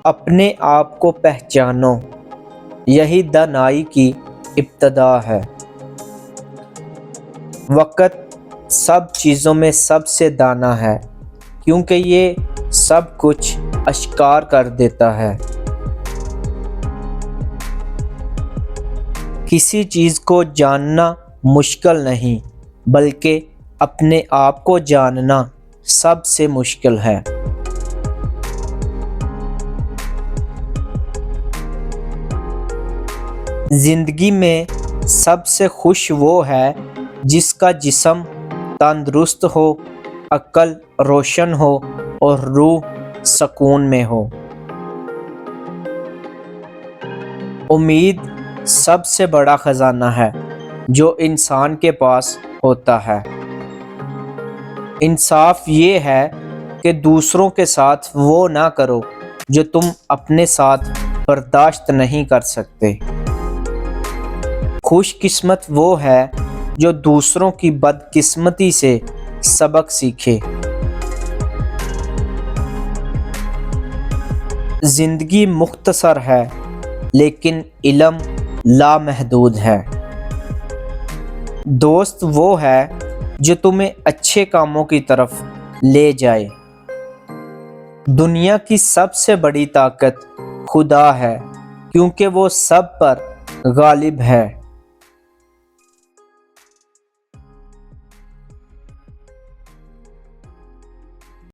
اپنے آپ کو پہچانو، یہی دانائی کی ابتدا ہے۔ وقت سب چیزوں میں سب سے دانا ہے، کیونکہ یہ سب کچھ آشکار کر دیتا ہے۔ کسی چیز کو جاننا مشکل نہیں، بلکہ اپنے آپ کو جاننا سب سے مشکل ہے۔ زندگی میں سب سے خوش وہ ہے جس کا جسم تندرست ہو، عقل روشن ہو اور روح سکون میں ہو۔ امید سب سے بڑا خزانہ ہے جو انسان کے پاس ہوتا ہے۔ انصاف یہ ہے کہ دوسروں کے ساتھ وہ نہ کرو جو تم اپنے ساتھ برداشت نہیں کر سکتے۔ خوش قسمت وہ ہے جو دوسروں کی بدقسمتی سے سبق سیکھے۔ زندگی مختصر ہے لیکن علم لامحدود ہے۔ دوست وہ ہے جو تمہیں اچھے کاموں کی طرف لے جائے۔ دنیا کی سب سے بڑی طاقت خدا ہے، کیونکہ وہ سب پر غالب ہے۔